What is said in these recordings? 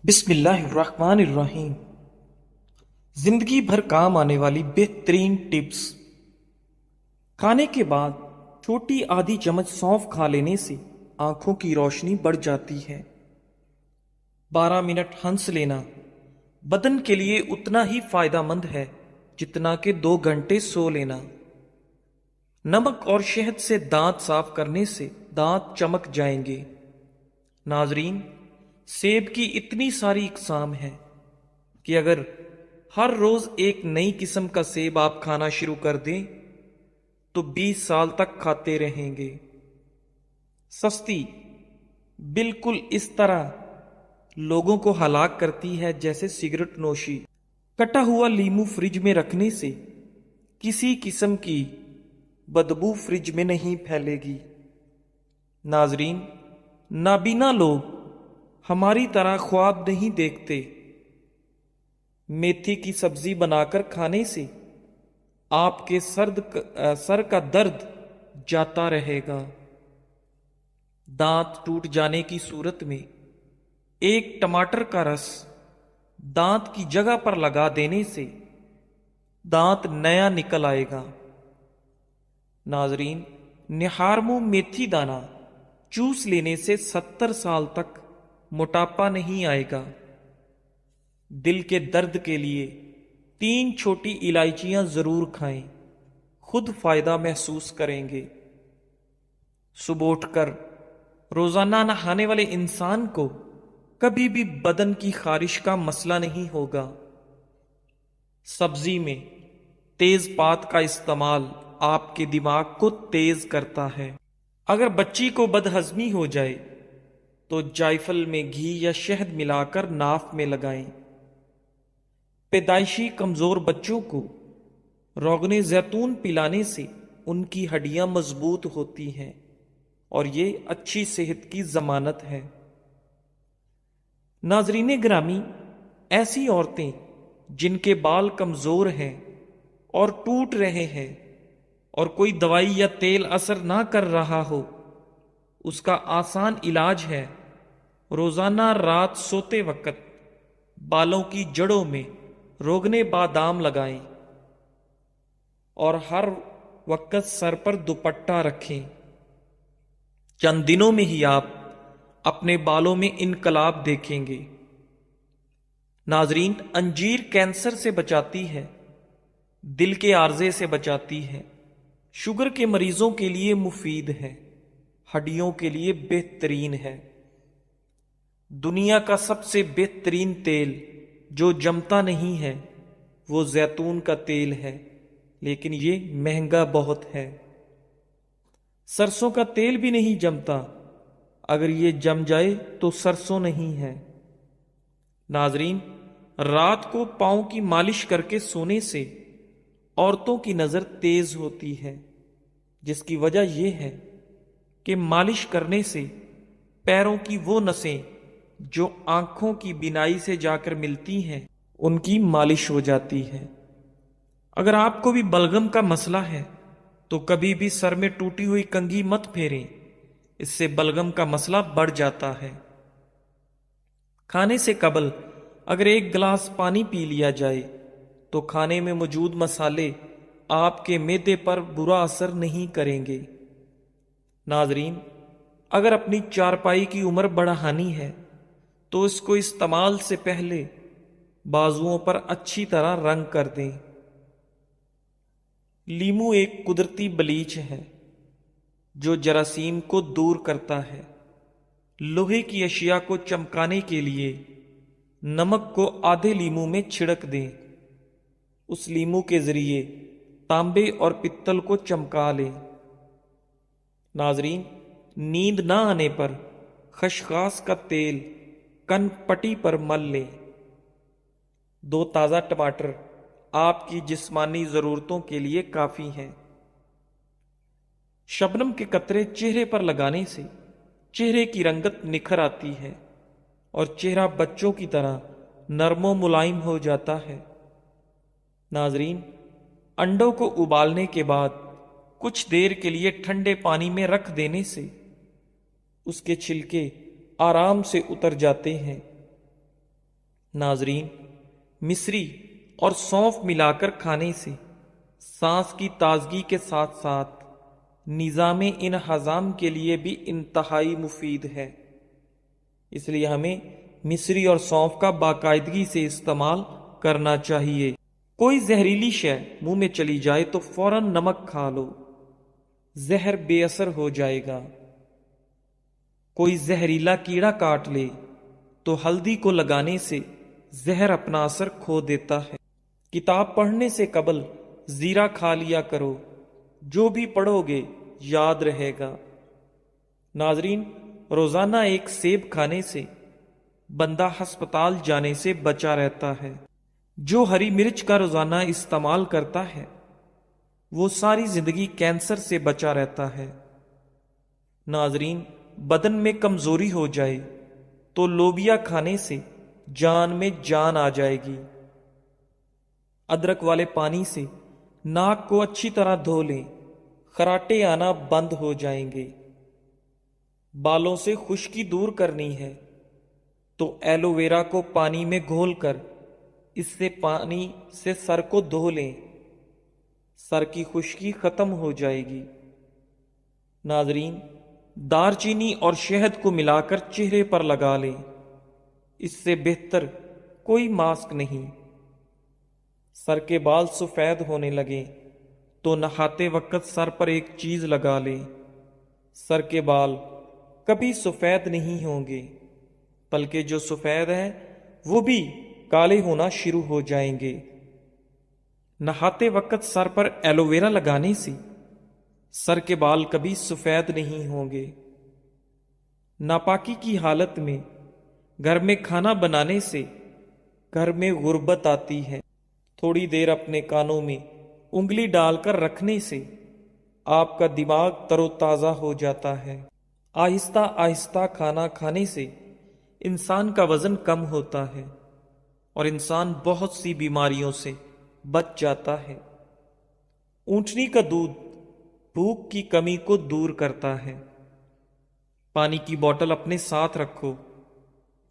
بسم اللہ الرحمن الرحیم۔ زندگی بھر کام آنے والی بہترین ٹپس۔ کھانے کے بعد چھوٹی آدھی چمچ سونف کھا لینے سے آنکھوں کی روشنی بڑھ جاتی ہے۔ 12 منٹ ہنس لینا بدن کے لیے اتنا ہی فائدہ مند ہے جتنا کہ 2 گھنٹے سو لینا۔ نمک اور شہد سے دانت صاف کرنے سے دانت چمک جائیں گے۔ ناظرین، سیب کی اتنی ساری اقسام ہیں کہ اگر ہر روز ایک نئی قسم کا سیب آپ کھانا شروع کر دیں تو 20 سال تک کھاتے رہیں گے۔ سستی بالکل اس طرح لوگوں کو ہلاک کرتی ہے جیسے سگریٹ نوشی۔ کٹا ہوا لیمو فریج میں رکھنے سے کسی قسم کی بدبو فریج میں نہیں پھیلے گی۔ ناظرین، نابینا لوگ ہماری طرح خواب نہیں دیکھتے۔ میتھی کی سبزی بنا کر کھانے سے آپ کے سر کا درد جاتا رہے گا۔ دانت ٹوٹ جانے کی صورت میں ایک ٹماٹر کا رس دانت کی جگہ پر لگا دینے سے دانت نیا نکل آئے گا۔ ناظرین، نہار منہ میتھی دانہ چوس لینے سے 70 سال تک موٹاپا نہیں آئے گا۔ دل کے درد کے لیے 3 چھوٹی الائچیاں ضرور کھائیں، خود فائدہ محسوس کریں گے۔ صبح اٹھ کر روزانہ نہانے والے انسان کو کبھی بھی بدن کی خارش کا مسئلہ نہیں ہوگا۔ سبزی میں تیز پات کا استعمال آپ کے دماغ کو تیز کرتا ہے۔ اگر بچی کو بدہضمی ہو جائے تو جائفل میں گھی یا شہد ملا کر ناف میں لگائیں۔ پیدائشی کمزور بچوں کو روغن زیتون پلانے سے ان کی ہڈیاں مضبوط ہوتی ہیں اور یہ اچھی صحت کی ضمانت ہے۔ ناظرین گرامی، ایسی عورتیں جن کے بال کمزور ہیں اور ٹوٹ رہے ہیں اور کوئی دوائی یا تیل اثر نہ کر رہا ہو، اس کا آسان علاج ہے روزانہ رات سوتے وقت بالوں کی جڑوں میں روغن بادام لگائیں اور ہر وقت سر پر دوپٹہ رکھیں۔ چند دنوں میں ہی آپ اپنے بالوں میں انقلاب دیکھیں گے۔ ناظرین، انجیر کینسر سے بچاتی ہے، دل کے عارضے سے بچاتی ہے، شوگر کے مریضوں کے لیے مفید ہے، ہڈیوں کے لیے بہترین ہے۔ دنیا کا سب سے بہترین تیل جو جمتا نہیں ہے وہ زیتون کا تیل ہے، لیکن یہ مہنگا بہت ہے۔ سرسوں کا تیل بھی نہیں جمتا، اگر یہ جم جائے تو سرسوں نہیں ہے۔ ناظرین، رات کو پاؤں کی مالش کر کے سونے سے عورتوں کی نظر تیز ہوتی ہے، جس کی وجہ یہ ہے کہ مالش کرنے سے پیروں کی وہ نسیں جو آنکھوں کی بینائی سے جا کر ملتی ہیں ان کی مالش ہو جاتی ہے۔ اگر آپ کو بھی بلغم کا مسئلہ ہے تو کبھی بھی سر میں ٹوٹی ہوئی کنگھی مت پھیریں، اس سے بلغم کا مسئلہ بڑھ جاتا ہے۔ کھانے سے قبل اگر 1 گلاس پانی پی لیا جائے تو کھانے میں موجود مسالے آپ کے معدے پر برا اثر نہیں کریں گے۔ ناظرین، اگر اپنی چارپائی کی عمر بڑھانی ہے تو اس کو استعمال سے پہلے بازوؤں پر اچھی طرح رنگ کر دیں۔ لیمو ایک قدرتی بلیچ ہے جو جراثیم کو دور کرتا ہے۔ لوہے کی اشیاء کو چمکانے کے لیے نمک کو آدھے لیمو میں چھڑک دیں۔ اس لیمو کے ذریعے تانبے اور پتل کو چمکا لیں۔ ناظرین، نیند نہ آنے پر خشخاش کا تیل کن پٹی پر مل لیں۔ 2 تازہ ٹماٹر آپ کی جسمانی ضرورتوں کے لیے کافی ہیں۔ شبنم کے قطرے چہرے پر لگانے سے چہرے کی رنگت نکھر آتی ہے اور چہرہ بچوں کی طرح نرم و ملائم ہو جاتا ہے۔ ناظرین، انڈوں کو ابالنے کے بعد کچھ دیر کے لیے ٹھنڈے پانی میں رکھ دینے سے اس کے چھلکے آرام سے اتر جاتے ہیں۔ ناظرین، مصری اور سونف ملا کر کھانے سے سانس کی تازگی کے ساتھ ساتھ نظام انہضام کے لیے بھی انتہائی مفید ہے۔ اس لیے ہمیں مصری اور سونف کا باقاعدگی سے استعمال کرنا چاہیے۔ کوئی زہریلی شے منہ میں چلی جائے تو فوراً نمک کھا لو، زہر بے اثر ہو جائے گا۔ کوئی زہریلا کیڑا کاٹ لے تو ہلدی کو لگانے سے زہر اپنا اثر کھو دیتا ہے۔ کتاب پڑھنے سے قبل زیرہ کھا لیا کرو، جو بھی پڑھو گے یاد رہے گا۔ ناظرین، روزانہ ایک سیب کھانے سے بندہ ہسپتال جانے سے بچا رہتا ہے۔ جو ہری مرچ کا روزانہ استعمال کرتا ہے وہ ساری زندگی کینسر سے بچا رہتا ہے۔ ناظرین، بدن میں کمزوری ہو جائے تو لوبیا کھانے سے جان میں جان آ جائے گی۔ ادرک والے پانی سے ناک کو اچھی طرح دھو لیں، خراٹے آنا بند ہو جائیں گے۔ بالوں سے خشکی دور کرنی ہے تو ایلو ویرا کو پانی میں گھول کر اس سے پانی سے سر کو دھو لیں، سر کی خشکی ختم ہو جائے گی۔ ناظرین، دار چینی اور شہد کو ملا کر چہرے پر لگا لیں، اس سے بہتر کوئی ماسک نہیں۔ سر کے بال سفید ہونے لگیں تو نہاتے وقت سر پر ایک چیز لگا لیں، سر کے بال کبھی سفید نہیں ہوں گے، بلکہ جو سفید ہیں وہ بھی کالے ہونا شروع ہو جائیں گے۔ نہاتے وقت سر پر ایلو ویرا لگانے سے سر کے بال کبھی سفید نہیں ہوں گے۔ ناپاکی کی حالت میں گھر میں کھانا بنانے سے گھر میں غربت آتی ہے۔ تھوڑی دیر اپنے کانوں میں انگلی ڈال کر رکھنے سے آپ کا دماغ تر و تازہ ہو جاتا ہے۔ آہستہ آہستہ کھانا کھانے سے انسان کا وزن کم ہوتا ہے اور انسان بہت سی بیماریوں سے بچ جاتا ہے۔ اونٹنی کا دودھ بھوک کی کمی کو دور کرتا ہے۔ پانی کی بوتل اپنے ساتھ رکھو،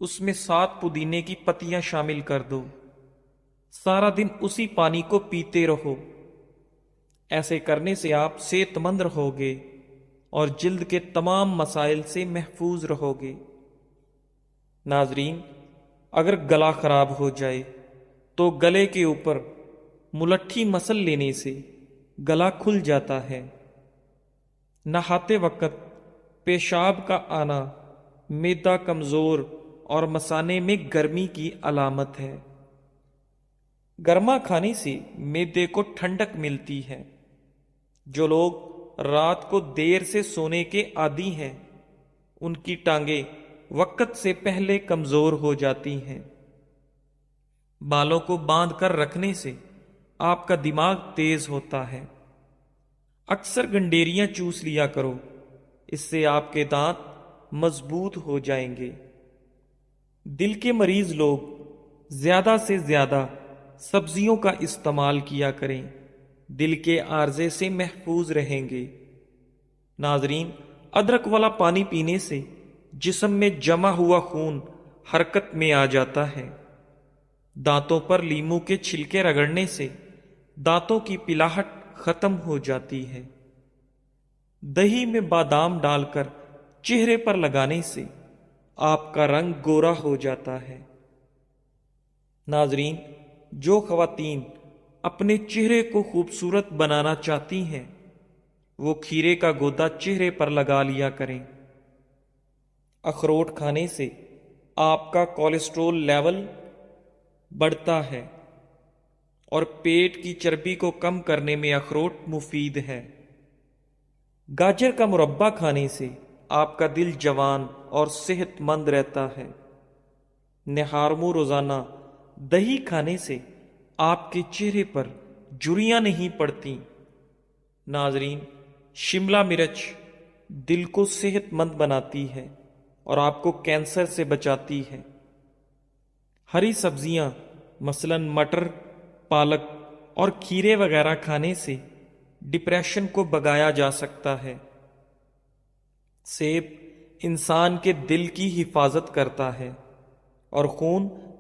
اس میں 7 پودینے کی پتیاں شامل کر دو، سارا دن اسی پانی کو پیتے رہو۔ ایسے کرنے سے آپ صحت مند رہو گے اور جلد کے تمام مسائل سے محفوظ رہو گے۔ ناظرین، اگر گلا خراب ہو جائے تو گلے کے اوپر ملٹھی مسل لینے سے گلا کھل جاتا ہے۔ نہاتے وقت پیشاب کا آنا معدہ کمزور اور مثانے میں گرمی کی علامت ہے۔ گرما کھانے سے معدے کو ٹھنڈک ملتی ہے۔ جو لوگ رات کو دیر سے سونے کے عادی ہیں ان کی ٹانگیں وقت سے پہلے کمزور ہو جاتی ہیں۔ بالوں کو باندھ کر رکھنے سے آپ کا دماغ تیز ہوتا ہے۔ اکثر گنڈیریاں چوس لیا کرو، اس سے آپ کے دانت مضبوط ہو جائیں گے۔ دل کے مریض لوگ زیادہ سے زیادہ سبزیوں کا استعمال کیا کریں، دل کے عارضے سے محفوظ رہیں گے۔ ناظرین، ادرک والا پانی پینے سے جسم میں جمع ہوا خون حرکت میں آ جاتا ہے۔ دانتوں پر لیموں کے چھلکے رگڑنے سے دانتوں کی پلاہٹ ختم ہو جاتی ہے۔ دہی میں بادام ڈال کر چہرے پر لگانے سے آپ کا رنگ گورا ہو جاتا ہے۔ ناظرین، جو خواتین اپنے چہرے کو خوبصورت بنانا چاہتی ہیں وہ کھیرے کا گودا چہرے پر لگا لیا کریں۔ اخروٹ کھانے سے آپ کا کولیسٹرول لیول بڑھتا ہے اور پیٹ کی چربی کو کم کرنے میں اخروٹ مفید ہے۔ گاجر کا مربع کھانے سے آپ کا دل جوان اور صحت مند رہتا ہے۔ نہارمو روزانہ دہی کھانے سے آپ کے چہرے پر جھریاں نہیں پڑتی۔ ناظرین، شملہ مرچ دل کو صحت مند بناتی ہے اور آپ کو کینسر سے بچاتی ہے۔ ہری سبزیاں مثلاً مٹر، پالک اور کھیرے وغیرہ کھانے سے ڈپریشن کو بھگایا جا سکتا ہے۔ سیب انسان کے دل کی حفاظت کرتا ہے اور خون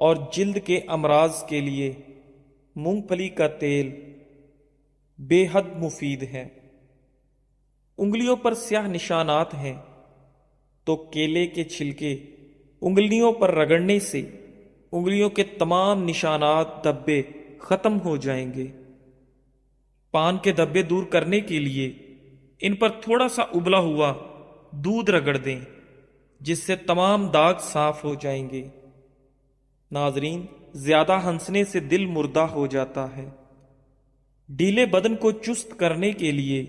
اور جلد کے امراض کے لیے مونگ پھلی کا تیل بے حد مفید ہے۔ انگلیوں پر سیاہ نشانات ہیں تو کیلے کے چھلکے انگلیوں پر رگڑنے سے انگلیوں کے تمام نشانات دھبے ختم ہو جائیں گے۔ پان کے دھبے دور کرنے کے لیے ان پر تھوڑا سا ابلا ہوا دودھ رگڑ دیں، جس سے تمام داغ صاف ہو جائیں گے۔ ناظرین، زیادہ ہنسنے سے دل مردہ ہو جاتا ہے۔ ڈھیلے بدن کو چست کرنے کے لیے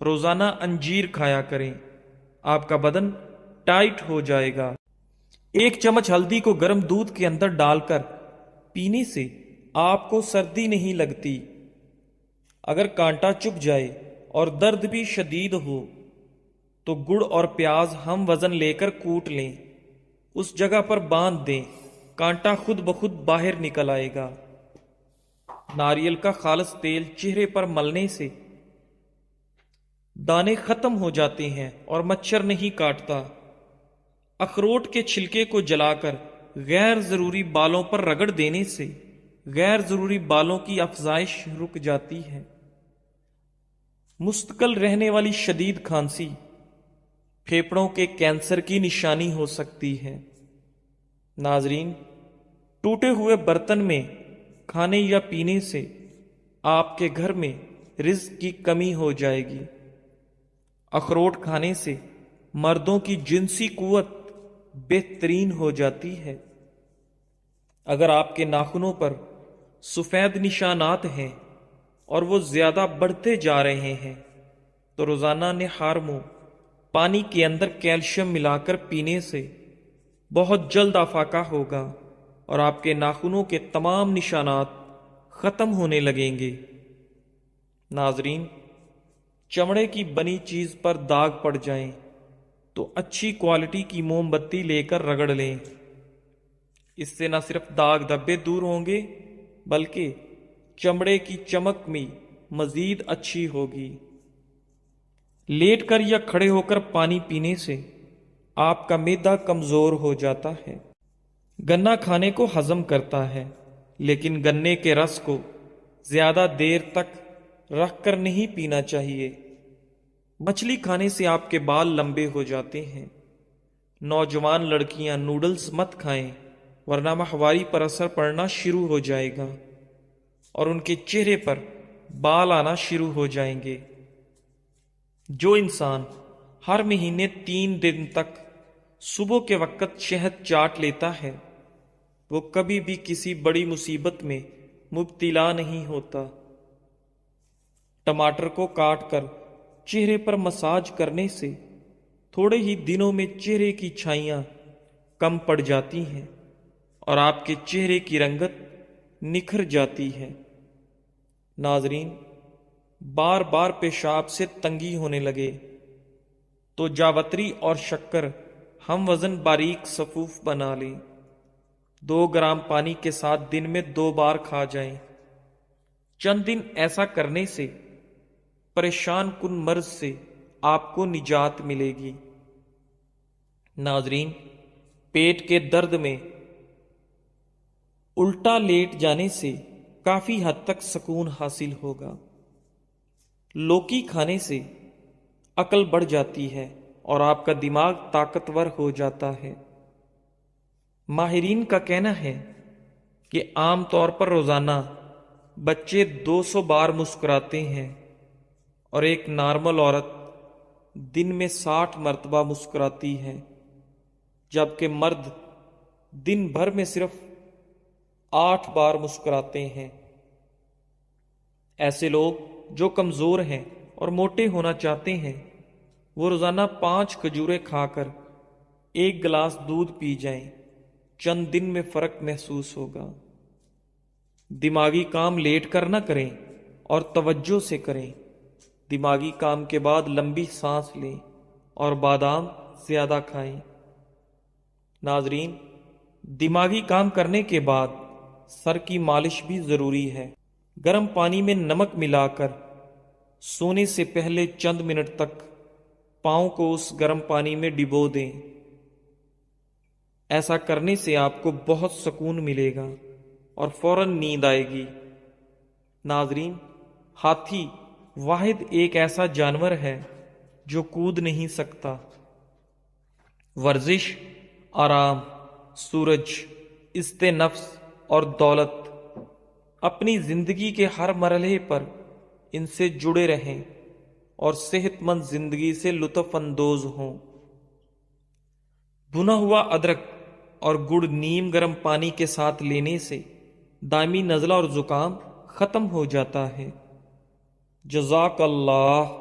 روزانہ انجیر کھایا کریں، آپ کا بدن ٹائٹ ہو جائے گا۔ 1 چمچ ہلدی کو گرم دودھ کے اندر ڈال کر پینے سے آپ کو سردی نہیں لگتی۔ اگر کانٹا چبھ جائے اور درد بھی شدید ہو تو گڑ اور پیاز ہم وزن لے کر کوٹ لیں، اس جگہ پر باندھ دیں، کانٹا خود بخود باہر نکل آئے گا۔ ناریل کا خالص تیل چہرے پر ملنے سے دانے ختم ہو جاتے ہیں اور مچھر نہیں کاٹتا۔ اخروٹ کے چھلکے کو جلا کر غیر ضروری بالوں پر رگڑ دینے سے غیر ضروری بالوں کی افزائش رک جاتی ہے۔ مستقل رہنے والی شدید کھانسی پھیپھڑوں کے کینسر کی نشانی ہو سکتی ہے۔ ناظرین، ٹوٹے ہوئے برتن میں کھانے یا پینے سے آپ کے گھر میں رزق کی کمی ہو جائے گی۔ اخروٹ کھانے سے مردوں کی جنسی قوت بہترین ہو جاتی ہے۔ اگر آپ کے ناخنوں پر سفید نشانات ہیں اور وہ زیادہ بڑھتے جا رہے ہیں تو روزانہ نہار منہ پانی کے اندر کیلشیم ملا کر پینے سے بہت جلد افاقہ ہوگا اور آپ کے ناخنوں کے تمام نشانات ختم ہونے لگیں گے۔ ناظرین، چمڑے کی بنی چیز پر داغ پڑ جائیں تو اچھی کوالٹی کی موم بتی لے کر رگڑ لیں، اس سے نہ صرف داغ دھبے دور ہوں گے بلکہ چمڑے کی چمک بھی مزید اچھی ہوگی۔ لیٹ کر یا کھڑے ہو کر پانی پینے سے آپ کا معدہ کمزور ہو جاتا ہے۔ گنا کھانے کو ہضم کرتا ہے، لیکن گنے کے رس کو زیادہ دیر تک رکھ کر نہیں پینا چاہیے۔ مچھلی کھانے سے آپ کے بال لمبے ہو جاتے ہیں۔ نوجوان لڑکیاں نوڈلز مت کھائیں ورنہ ماہواری پر اثر پڑنا شروع ہو جائے گا اور ان کے چہرے پر بال آنا شروع ہو جائیں گے۔ جو انسان ہر مہینے 3 دن تک صبح کے وقت شہد چاٹ لیتا ہے وہ کبھی بھی کسی بڑی مصیبت میں مبتلا نہیں ہوتا۔ ٹماٹر کو کاٹ کر چہرے پر مساج کرنے سے تھوڑے ہی دنوں میں چہرے کی چھائیاں کم پڑ جاتی ہیں اور آپ کے چہرے کی رنگت نکھر جاتی ہے۔ ناظرین، بار بار پیشاب سے تنگی ہونے لگے تو جاوتری اور شکر ہم وزن باریک صفوف بنا لیں، 2 گرام پانی کے ساتھ دن میں 2 بار کھا جائیں۔ چند دن ایسا کرنے سے پریشان کن مرض سے آپ کو نجات ملے گی۔ ناظرین، پیٹ کے درد میں الٹا لیٹ جانے سے کافی حد تک سکون حاصل ہوگا۔ لوکی کھانے سے عقل بڑھ جاتی ہے اور آپ کا دماغ طاقتور ہو جاتا ہے۔ ماہرین کا کہنا ہے کہ عام طور پر روزانہ بچے 200 بار مسکراتے ہیں اور ایک نارمل عورت دن میں 60 مرتبہ مسکراتی ہے، جبکہ مرد دن بھر میں صرف 8 بار مسکراتے ہیں۔ ایسے لوگ جو کمزور ہیں اور موٹے ہونا چاہتے ہیں وہ روزانہ 5 کھجوریں کھا کر 1 گلاس دودھ پی جائیں، چند دن میں فرق محسوس ہوگا۔ دماغی کام لیٹ کر نہ کریں اور توجہ سے کریں۔ دماغی کام کے بعد لمبی سانس لیں اور بادام زیادہ کھائیں۔ ناظرین، دماغی کام کرنے کے بعد سر کی مالش بھی ضروری ہے۔ گرم پانی میں نمک ملا کر سونے سے پہلے چند منٹ تک پاؤں کو اس گرم پانی میں ڈبو دیں۔ ایسا کرنے سے آپ کو بہت سکون ملے گا اور فوراً نیند آئے گی۔ ناظرین، ہاتھی واحد ایک ایسا جانور ہے جو کود نہیں سکتا۔ ورزش، آرام، سورج، عزت نفس اور دولت، اپنی زندگی کے ہر مرحلے پر ان سے جڑے رہیں اور صحت مند زندگی سے لطف اندوز ہوں۔ بھنا ہوا ادرک اور گڑ نیم گرم پانی کے ساتھ لینے سے دائمی نزلہ اور زکام ختم ہو جاتا ہے۔ جزاک اللہ۔